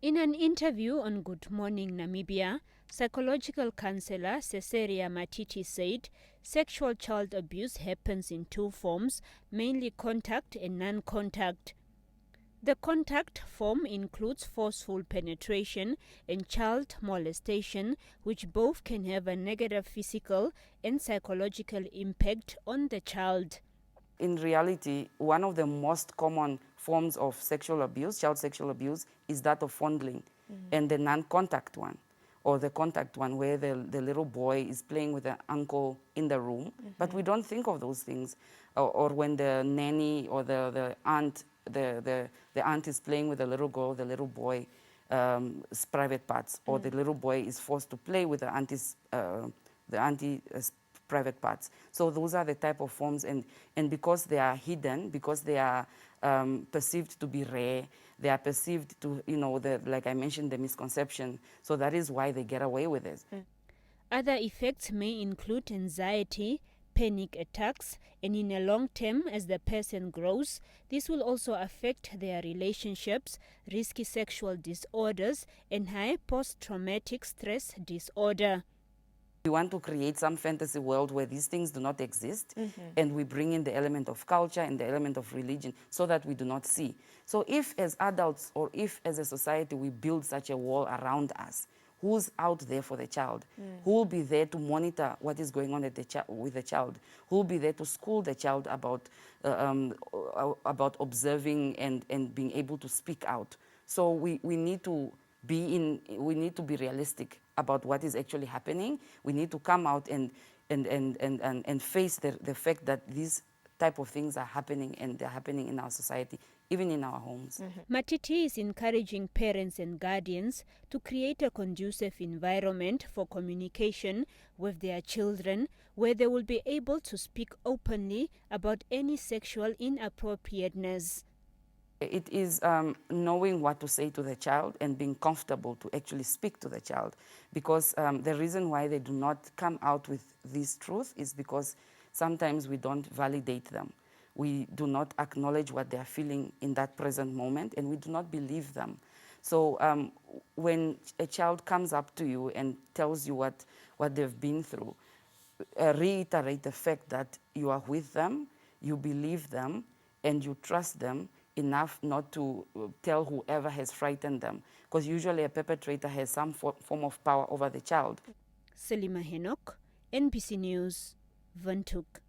In an interview on Good Morning Namibia, psychological counselor Cesaria Matiti said sexual child abuse happens in two forms, mainly contact and non-contact. The contact form includes forceful penetration and child molestation, which both can have a negative physical and psychological impact on the child. In reality, one of the most common forms of sexual abuse, child sexual abuse, is that of fondling, and the non-contact one, or the contact one, where the little boy is playing with the uncle in the room, but we don't think of those things, or when the nanny or the aunt, the aunt is playing with the little girl, the little boy, private parts, or the little boy is forced to play with the auntie's private parts. So those are the type of forms, and because they are hidden, because they are perceived to be rare, they are perceived to, like I mentioned, the misconception. So that is why they get away with it. Other effects may include anxiety, panic attacks, and in a long term, as the person grows, this will also affect their relationships, risky sexual disorders, and high post-traumatic stress disorder. We want to create some fantasy world where these things do not exist, and we bring in the element of culture and the element of religion so that we do not see. So if as adults or if as a society we build such a wall around us, who's out there for the child? Who will be there to monitor what is going on with the child? Who will be there to school the child about observing and being able to speak out? So we need to be realistic about what is actually happening. We need to come out and face the fact that these type of things are happening, and they're happening in our society, even in our homes. Matiti is encouraging parents and guardians to create a conducive environment for communication with their children, where they will be able to speak openly about any sexual inappropriateness. It is knowing what to say to the child and being comfortable to actually speak to the child. Because the reason why they do not come out with this truth is because sometimes we don't validate them. We do not acknowledge what they are feeling in that present moment, and we do not believe them. So when a child comes up to you and tells you what they've been through, reiterate the fact that you are with them, you believe them, and you trust them enough not to tell whoever has frightened them, because usually a perpetrator has some form of power over the child. Selima Henok, NBC News, Windhoek.